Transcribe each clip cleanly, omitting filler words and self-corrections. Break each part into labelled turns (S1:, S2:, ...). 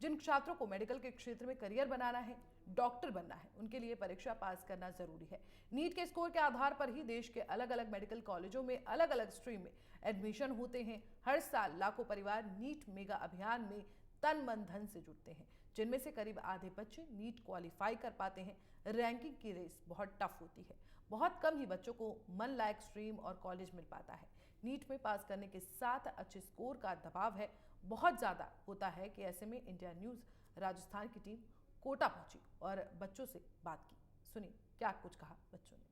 S1: जिन छात्रों को मेडिकल के क्षेत्र में करियर बनाना है, डॉक्टर बनना है, उनके लिए परीक्षा पास करना जरूरी है। नीट के स्कोर के आधार पर ही देश के अलग अलग मेडिकल कॉलेजों में अलग अलग स्ट्रीम में एडमिशन होते हैं। हर साल लाखों परिवार नीट मेगा अभियान में तन मन धन से जुटते हैं, जिनमें से करीब आधे बच्चे नीट क्वालिफाई कर पाते हैं। रैंकिंग की रेस बहुत टफ होती है, बहुत कम ही बच्चों को मन लायक स्ट्रीम और कॉलेज मिल पाता है। नीट में पास करने के साथ अच्छे स्कोर का दबाव है, बहुत ज़्यादा होता है कि ऐसे में इंडिया न्यूज़ राजस्थान की टीम कोटा पहुंची और बच्चों से बात की। सुनिए क्या कुछ कहा बच्चों ने।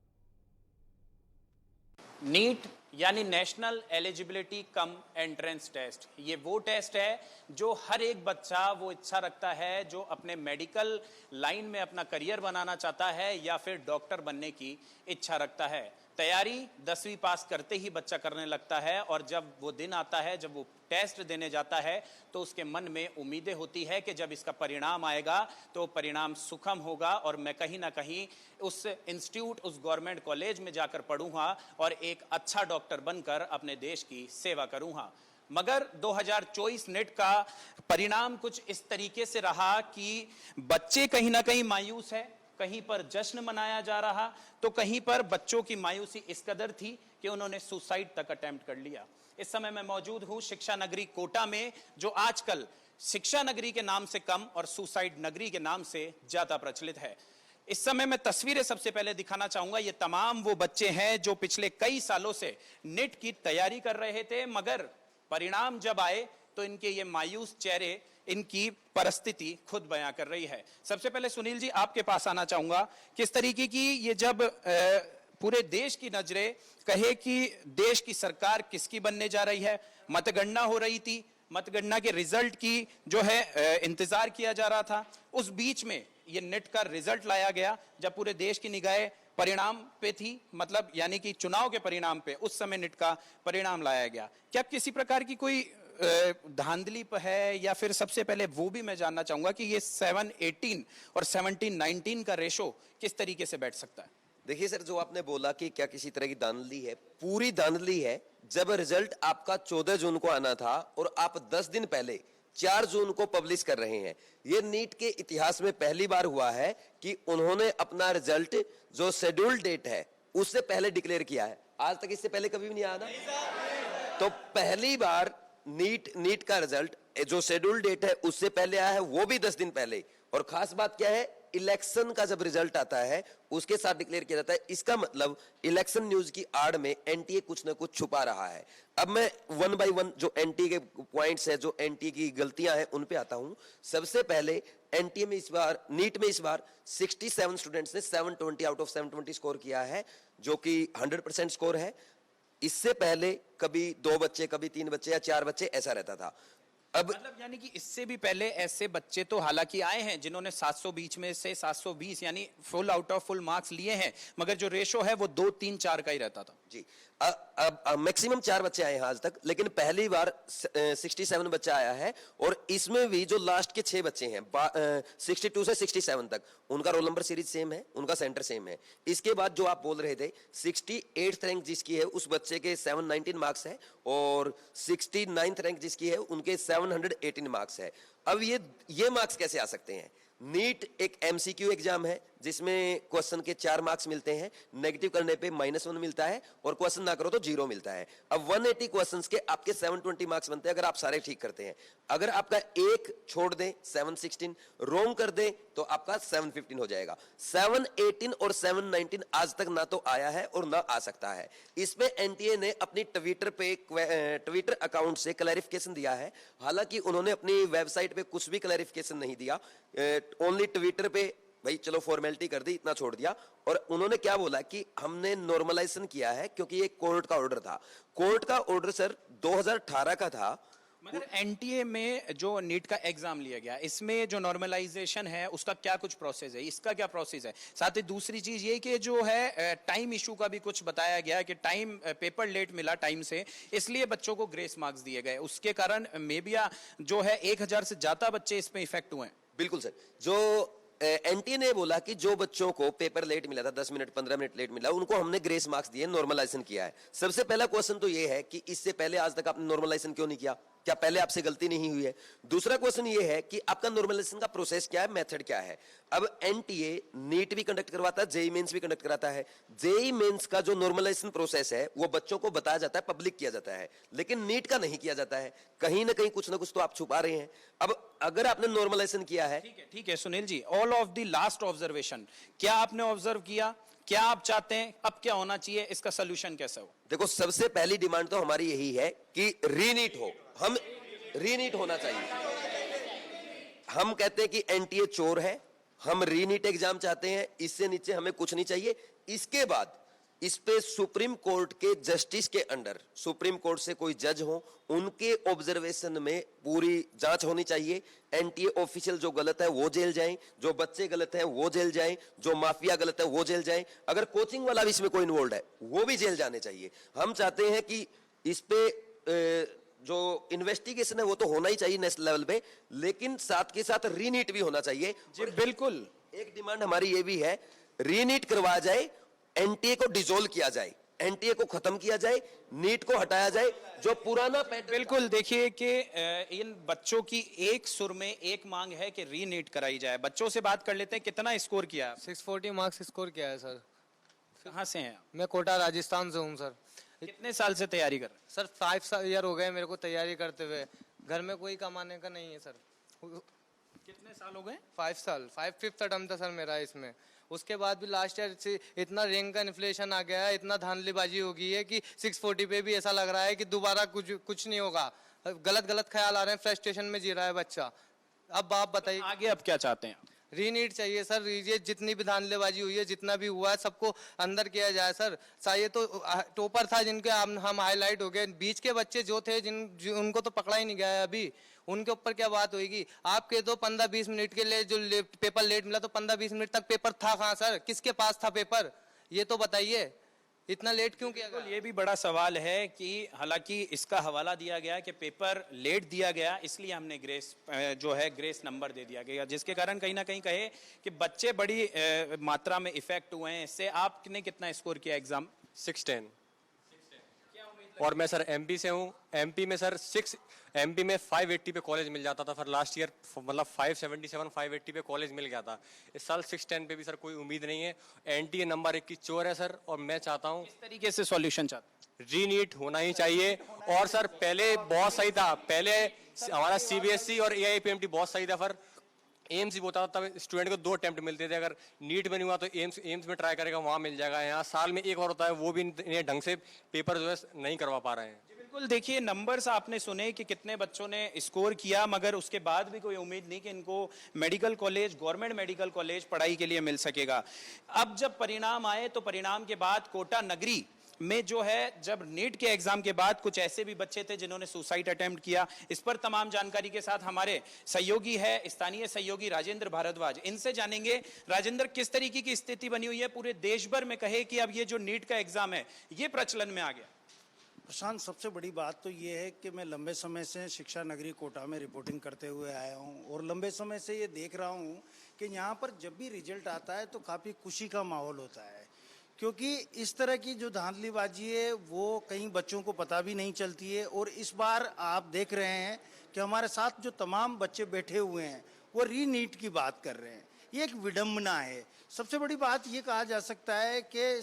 S2: नीट यानी national eligibility cum entrance test, ये वो टेस्ट है जो हर एक बच्चा वो इच्छा रखता है जो अपने मेडिकल लाइन में अपना करियर बनाना चाहता है या फिर डॉक्टर बनने की इच्छा रखता है। तैयारी 10वीं पास करते ही बच्चा करने लगता है और जब वो दिन आता है, जब वो टेस्ट देने जाता है, तो उसके मन में उम्मीदें होती है कि जब इसका परिणाम आएगा तो परिणाम सुखम होगा और मैं कहीं ना कहीं उस इंस्टीट्यूट, उस गवर्नमेंट कॉलेज में जाकर पढ़ूंगा और एक अच्छा डॉक्टर बनकर अपने देश की सेवा करूंगा। मगर 2024 नीट का परिणाम कुछ इस तरीके से रहा कि बच्चे कहीं ना कहीं मायूस है, कहीं पर जश्न मनाया जा रहा, तो कहीं पर बच्चों की मायूसी इस कदर थी कि उन्होंने सुसाइड तक अटेम्प्ट कर लिया। इस समय मैं मौजूद हूं शिक्षा नगरी कोटा में, जो आजकल शिक्षा नगरी के नाम से कम और सुसाइड नगरी के नाम से ज्यादा प्रचलित है। इस समय मैं तस्वीरें सबसे पहले दिखाना चाहूंगा। ये तमाम वो बच्चे हैं जो पिछले कई सालों से नीट की तैयारी कर रहे थे, मगर परिणाम जब आए तो इनके ये मायूस चेहरे, इनकी परिस्थिति खुद बयां कर रही है। सबसे पहले सुनील जी आपके पास आना चाहूंगा, किस तरीके की ये जब पूरे देश की नजरें कहे कि देश की सरकार किसकी बनने जा रही है, मतगणना हो रही थी, मतगणना के रिजल्ट की जो है इंतजार किया जा रहा था, उस बीच में ये नीट का रिजल्ट लाया गया जब पूरे देश की निगाहें परिणाम पे थी, मतलब यानी कि चुनाव के परिणाम पे, उस समय नीट का परिणाम लाया गया। क्या किसी प्रकार की कोई धांधली है, या फिर सबसे पहले वो भी मैं जानना चाहूंगा कि ये 7-18 और 17-19 का रेशो किस तरीके से बैठ सकता है?
S3: देखिए सर, जो आपने बोला कि क्या किसी तरह की धांधली है, पूरी धांधली है। जब रिजल्ट आपका 14 जून को आना था और आप 10 दिन पहले 4 जून को पब्लिश कर रहे हैं, ये नीट के इतिहास में पहली बार हुआ है कि उन्होंने अपना रिजल्ट जो शेड्यूल्ड डेट है उससे पहले डिक्लेयर किया है। आज तक इससे पहले कभी भी नहीं आया ना, तो पहली बार नीट का रिजल्ट जो शेड्यूल डेट है उससे पहले आया है, वो भी 10 दिन पहले। और खास बात क्या है, इलेक्शन का जब रिजल्ट आता है उसके साथ डिक्लेयर किया जाता है। इसका मतलब इलेक्शन न्यूज की आड़ में एनटीए कुछ ना कुछ छुपा रहा है। अब मैं वन बाय वन जो एनटीए के पॉइंट्स है, जो एनटीए की गलतियां हैं, उन पे आता हूं। सबसे पहले एनटीए में इस बार, नीट में इस बार 67 स्टूडेंट्स ने 720 आउट ऑफ 720 स्कोर किया है, जो कि 100% स्कोर है। इससे पहले कभी 2 बच्चे, कभी 3 बच्चे या 4 बच्चे ऐसा रहता था। अब
S2: मतलब यानी कि इससे भी पहले ऐसे बच्चे तो हालांकि आए हैं जिन्होंने 700 बीच में से 720 यानी full out of full marks लिए हैं, मगर जो रेशो है वो 2, 3, 4 का ही रहता था
S3: जी। अब मैक्सिमम 4 बच्चे आए हैं आज तक, लेकिन पहली बार 67 बच्चा आया है। और इसमें भी जो लास्ट के 6 बच्चे हैं 62 से 67 तक, उनका रोल नंबर सीरीज सेम है, उनका सेंटर सेम है। इसके बाद जो आप बोल रहे थे 68th रैंक जिसकी है उस बच्चे के 719 मार्क्स है, और 69th रैंक जिसकी है उनके 718 मार्क्स है। अब ये मार्क्स कैसे आ सकते हैं? नीट एक एमसीक्यू एग्जाम है जिसमें क्वेश्चन के 4 मार्क्स मिलते हैं, नेगेटिव करने पे -1 मिलता है और क्वेश्चन ना करो तो 0 मिलता है। अब 180 क्वेश्चंस के आपके 720 मार्क्स बनते हैं अगर आप सारे ठीक करते हैं। अगर आपका एक छोड़ दें 716, रोंग कर दें तो आपका 715 हो जाएगा। 718 और 719 आज तक ना तो आया है और ना आ सकता है। इसमें एनटीए ने अपनी ट्विटर अकाउंट से क्लैरिफिकेशन दिया है। हालांकि उन्होंने अपनी वेबसाइट पे कुछ भी क्लैरिफिकेशन नहीं दिया, ओनली ट्विटर पे भाई चलो फॉर्मेलिटी कर दी, इतना छोड़ दिया। और उन्होंने क्या बोला कि हमने नॉर्मलाइजेशन किया है, क्योंकि ये कोर्ट का ऑर्डर था। कोर्ट का ऑर्डर सर 2018 का था।
S2: मगर एनटीए में जो नीट का एग्जाम लिया गया, इसमें जो नॉर्मलाइजेशन है उसका क्या कुछ प्रोसेस है, इसका क्या प्रोसेस है? साथ ही दूसरी चीज ये कि जो है टाइम इशू का भी कुछ बताया गया कि टाइम पेपर लेट मिला टाइम से, इसलिए बच्चों को ग्रेस मार्क्स दिए गए, उसके कारण मे बी जो है 1000 से ज्यादा बच्चे इसमें इफेक्ट हुए हैं।
S3: बिल्कुल सर, जो एनटीए ने बोला कि जो बच्चों को पेपर लेट मिला था, 10 मिनट 15 मिनट लेट मिला, उनको हमने ग्रेस मार्क्स दिए, नॉर्मलाइजेशन किया है। सबसे पहला क्वेश्चन तो ये है कि इससे पहले आज तक आपने नॉर्मलाइजेशन क्यों नहीं किया? क्या पहले आपसे गलती नहीं हुई है? दूसरा क्वेश्चन ये है कि आपका नॉर्मलाइजेशन का प्रोसेस क्या है, मेथड क्या है? अब एनटीए नीट भी कंडक्ट करवाता है, जेई मेंस भी कंडक्ट कराता है। जेई मेंस का जो नॉर्मलाइजेशन प्रोसेस है वो बच्चों को बताया जाता है, पब्लिक किया जाता है, लेकिन नीट का नहीं किया जाता है। कहीं ना कहीं कुछ ना कुछ तो आप छुपा रहे हैं। अब अगर आपने नॉर्मलाइजेशन किया है,
S2: ठीक है Sunil ji, all of the last observation, क्या आपने ऑब्जर्व किया, क्या आप चाहते हैं, अब क्या होना चाहिए, इसका सोल्यूशन कैसा हो?
S3: देखो सबसे पहली डिमांड तो हमारी यही है कि रीनीट हो, हम रीनीट होना चाहिए। हम कहते हैं कि एनटीए चोर है, हम रीनीट एग्जाम चाहते हैं, इससे नीचे हमें कुछ नहीं चाहिए। इसके बाद इस पे सुप्रीम कोर्ट के जस्टिस के अंडर, सुप्रीम कोर्ट से कोई जज हो, उनके ऑब्जर्वेशन में पूरी जांच होनी चाहिए। एनटीए ऑफिशियल जो गलत है वो जेल जाएं, जो बच्चे गलत है वो जेल जाएं, जो माफिया गलत है वो जेल जाएं, अगर कोचिंग वाला भी इसमें कोई इन्वॉल्व है वो भी जेल जाने चाहिए। हम चाहते हैं कि इस पे जो इन्वेस्टिगेशन है वो तो होना ही चाहिए नेशनल लेवल पे, लेकिन साथ के साथ रीनीट भी होना चाहिए।
S2: जी बिल्कुल।
S3: एक डिमांड हमारी ये भी है, रीनीट करवाया जाए, एनटीए को डिसॉल्व किया जाए, एनटीए को खत्म किया जाए, नीट को हटाया जाए, जो पुराना पैटर्न।
S2: बिल्कुल, देखिए कि इन बच्चों की एक सुर में एक मांग है कि रीनीट कराई जाए। बच्चों से बात कर लेते हैं, कितना स्कोर किया?
S4: 640 मार्क्स स्कोर किया है सर।
S2: कहाँ से हैं आप?
S4: मैं कोटा राजस्थान से हूँ सर।
S2: कितने साल से तैयारी कर रहे हैं?
S4: सर 5 ईयर हो गए मेरे को तैयारी करते हुए। घर में कोई कमाने का नहीं है सर।
S2: कितने साल हो गए?
S4: 5 साल, 5th अटेम्प्ट था सर मेरा इसमें। उसके बाद भी लास्ट ईयर से इतना रैंक का इन्फ्लेशन आ गया है, इतना धांधलीबाजी हो गई है कि 640 पे भी ऐसा लग रहा है कि दोबारा कुछ नहीं होगा। गलत ख्याल आ रहे हैं, फ्रस्ट्रेशन में जी रहा है बच्चा। अब आप बताइए
S2: आगे अब क्या चाहते हैं?
S4: रीनीट चाहिए सर। ये जितनी भी धांधलीबाजी हुई है, जितना भी हुआ है, सबको अंदर किया जाए सर। चाहिए तो टॉपर था जिनके हम हाईलाइट हो गए, बीच के बच्चे जो थे उनको तो पकड़ा ही नहीं गया है अभी। उनके ऊपर क्या बात होगी? आपके तो 15-20 मिनट के लिए जो पेपर लेट मिला, तो 15-20 मिनट तक पेपर था कहाँ सर? किसके पास था पेपर? ये तो बताइए, इतना लेट क्यों किया गया?
S2: ये भी बड़ा सवाल है कि हालांकि इसका हवाला दिया गया कि पेपर लेट दिया गया, इसलिए हमने ग्रेस जो है ग्रेस नंबर दे दिया गया, जिसके कारण कहीं ना कहीं कहे कि बच्चे बड़ी मात्रा में इफेक्ट हुए हैं इससे। आपने कितना स्कोर किया एग्जाम?
S5: 610। और मैं सर एमपी से हूँ। एमपी में सर 580 पे कॉलेज मिल जाता था। फिर लास्ट ईयर मतलब 577 580 पे कॉलेज मिल गया था। इस साल 610 पे भी सर कोई उम्मीद नहीं है। एनटीए नंबर 1 की चोर है सर। और मैं चाहता हूँ
S2: किस तरीके से सॉल्यूशन चाहते?
S5: रीनीट होना ही चाहिए। और सर पहले बहुत सही था, पहले हमारा सीबीएसई और एआईपीएमटी बहुत सही था। फिर एम्स ही होता था, तब स्टूडेंट को 2 अटेम्प्ट मिलते थे। अगर नीट में नहीं हुआ तो एम्स में ट्राई करेगा, वहाँ मिल जाएगा। यहाँ साल में एक बार होता है, वो भी इन्हें ढंग से पेपर जो है नहीं करवा पा रहे हैं।
S2: बिल्कुल, देखिए नंबर्स आपने सुने कि कितने बच्चों ने स्कोर किया, मगर उसके बाद भी कोई उम्मीद नहीं कि इनको medical college, government medical college पढ़ाई के लिए मिल सकेगा। अब जब परिणाम आए तो परिणाम के बाद कोटा नगरी में जो है, जब नीट के एग्जाम के बाद कुछ ऐसे भी बच्चे थे जिन्होंने सुसाइड अटेम्प्ट किया। इस पर तमाम जानकारी के साथ हमारे सहयोगी है, स्थानीय सहयोगी राजेंद्र भारद्वाज, इनसे जानेंगे। राजेंद्र, किस तरीके की स्थिति बनी हुई है पूरे देश भर में, कहे कि अब ये जो नीट का एग्जाम है ये प्रचलन में आ गया?
S6: प्रशांत, सबसे बड़ी बात तो ये है कि मैं लंबे समय से शिक्षा नगरी कोटा में रिपोर्टिंग करते हुए आया हूँ और लंबे समय से ये देख रहा हूँ कि यहाँ पर जब भी रिजल्ट आता है तो काफ़ी खुशी का माहौल होता है, क्योंकि इस तरह की जो धांधलीबाजी है वो कई बच्चों को पता भी नहीं चलती है। और इस बार आप देख रहे हैं कि हमारे साथ जो तमाम बच्चे बैठे हुए हैं वो रीनीट की बात कर रहे हैं। ये एक विडंबना है। सबसे बड़ी बात ये कहा जा सकता है कि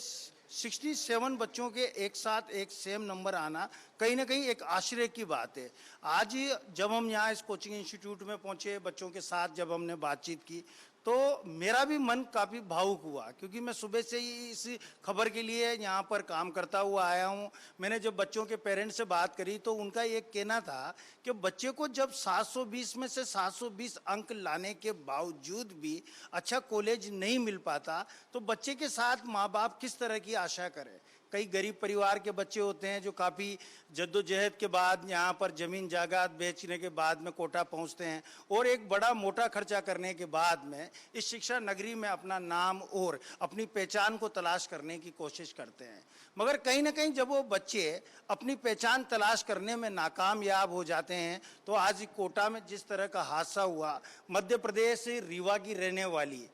S6: 67 बच्चों के एक साथ एक सेम नंबर आना कहीं ना कहीं एक आश्चर्य की बात है। आज जब हम यहाँ इस कोचिंग इंस्टीट्यूट में पहुँचे, बच्चों के साथ जब हमने बातचीत की, तो मेरा भी मन काफ़ी भावुक हुआ, क्योंकि मैं सुबह से ही इस खबर के लिए यहाँ पर काम करता हुआ आया हूँ। मैंने जब बच्चों के पेरेंट्स से बात करी तो उनका ये कहना था कि बच्चे को जब 720 में से 720 अंक लाने के बावजूद भी अच्छा कॉलेज नहीं मिल पाता तो बच्चे के साथ माँ बाप किस तरह की आशा करें। कई गरीब परिवार के बच्चे होते हैं जो काफ़ी जद्दोजहद के बाद यहाँ पर ज़मीन जायदाद बेचने के बाद में कोटा पहुँचते हैं और एक बड़ा मोटा खर्चा करने के बाद में इस शिक्षा नगरी में अपना नाम और अपनी पहचान को तलाश करने की कोशिश करते हैं। मगर कहीं ना कहीं जब वो बच्चे अपनी पहचान तलाश करने में नाकामयाब हो जाते हैं तो आज कोटा में जिस तरह का हादसा हुआ, मध्य प्रदेश रीवा की रहने वाली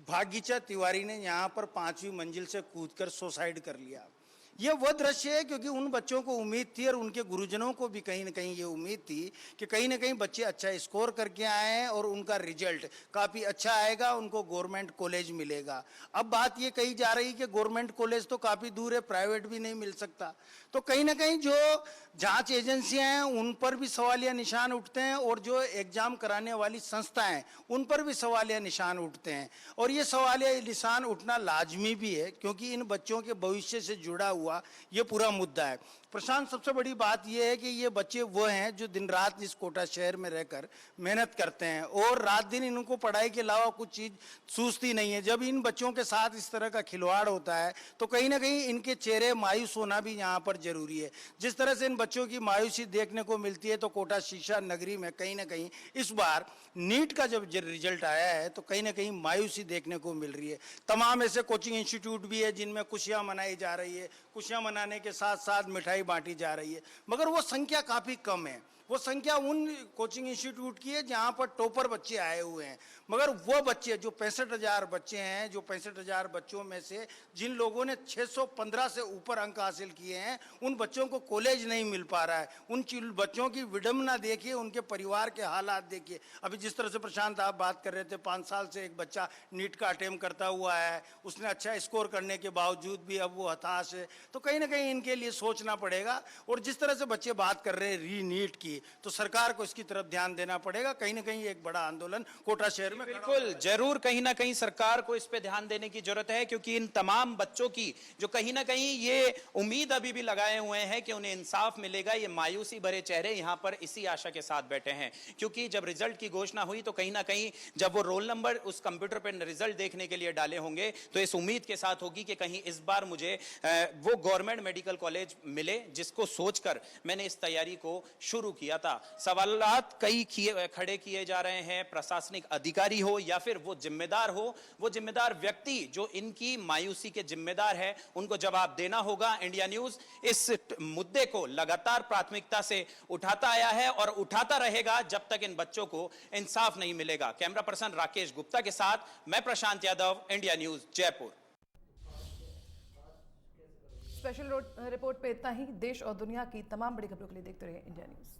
S6: भाग्यचा तिवारी ने यहाँ पर 5वीं मंजिल से कूदकर सुसाइड कर लिया। ये वह दृश्य है क्योंकि उन बच्चों को उम्मीद थी और उनके गुरुजनों को भी कहीं ना कहीं ये उम्मीद थी कि कहीं ना कहीं बच्चे अच्छा स्कोर करके आए हैं और उनका रिजल्ट काफ़ी अच्छा आएगा, उनको गवर्नमेंट कॉलेज मिलेगा। अब बात ये कही जा रही कि गवर्नमेंट कॉलेज तो काफ़ी दूर है, प्राइवेट भी नहीं मिल सकता। तो कहीं ना कहीं जो जांच एजेंसियां हैं उन पर भी सवालिया निशान उठते हैं और जो एग्जाम कराने वाली संस्थाएं उन पर भी सवालिया निशान उठते हैं। और ये सवालिया निशान उठना लाजमी भी है क्योंकि इन बच्चों के भविष्य से जुड़ा हुआ ये पूरा मुद्दा है। प्रशांत, सबसे बड़ी बात यह है कि ये बच्चे वो हैं जो दिन रात इस कोटा शहर में रहकर मेहनत करते हैं और रात दिन इनको पढ़ाई के अलावा कुछ चीज़ सूझती नहीं है। जब इन बच्चों के साथ इस तरह का खिलवाड़ होता है तो कहीं ना कहीं इनके चेहरे मायूस होना भी यहाँ पर जरूरी है। जिस तरह से इन बच्चों की मायूसी देखने को मिलती है तो कोटा शिक्षा नगरी में कहीं ना कहीं इस बार नीट का जब रिजल्ट आया है तो कहीं ना कहीं मायूसी देखने को मिल रही है। तमाम ऐसे कोचिंग इंस्टीट्यूट भी है जिनमें खुशियाँ मनाई जा रही है, खुशियाँ मनाने के साथ साथ मिठाई बांटी जा रही है, मगर वो संख्या काफ़ी कम है। वो संख्या उन कोचिंग इंस्टीट्यूट की है जहाँ पर टॉपर बच्चे आए हुए हैं। मगर वो बच्चे जो 65,000 बच्चे हैं, जो 65,000 बच्चों में से जिन लोगों ने 615 से ऊपर अंक हासिल किए हैं, उन बच्चों को कॉलेज नहीं मिल पा रहा है। उन बच्चों की विडंबना देखिए, उनके परिवार के हालात देखिए। अभी जिस तरह से प्रशांत आप बात कर रहे थे, 5 साल से एक बच्चा नीट का अटेम्प्ट करता हुआ है, उसने अच्छा स्कोर करने के बावजूद भी अब वो हताश है। तो कहीं ना कहीं इनके लिए सोचना पड़ेगा। और जिस तरह से बच्चे बात कर रहे हैं री नीट की, तो सरकार को इसकी तरफ ध्यान देना पड़ेगा। कहीं ना कहीं एक बड़ा आंदोलन कोटा शहर में
S2: बिल्कुल जरूर कहीं ना कहीं सरकार को इस पे ध्यान देने की जरूरत है क्योंकि इन तमाम बच्चों की जो कहीं ना कहीं ये उम्मीद अभी भी लगाए हुए हैं कि उन्हें इंसाफ मिलेगा, ये मायूसी भरे चेहरे यहां पर इसी आशा के साथ बैठे हैं। क्योंकि जब रिजल्ट की घोषणा हुई तो कहीं ना कहीं जब वो रोल नंबर उस कंप्यूटर पर रिजल्ट देखने के लिए डाले होंगे तो इस उम्मीद के साथ होगी कि कहीं इस बार मुझे वो गवर्नमेंट मेडिकल कॉलेज मिले जिसको सोचकर मैंने इस तैयारी को शुरू किया था। सवालात कई खड़े किए जा रहे हैं, प्रशासनिक अधिकारी हो या फिर वो जिम्मेदार व्यक्ति जो इनकी मायूसी के जिम्मेदार है, उनको जवाब देना होगा। इंडिया न्यूज इस मुद्दे को लगातार प्राथमिकता से उठाता आया है और उठाता रहेगा जब तक इन बच्चों को इंसाफ नहीं मिलेगा। कैमरा पर्सन राकेश गुप्ता के साथ मैं Prashant Yadav, India News, Jaipur.
S1: Special report पे इतना ही। देश और दुनिया की तमाम बड़ी खबरों के लिए देखते रहिए इंडिया न्यूज।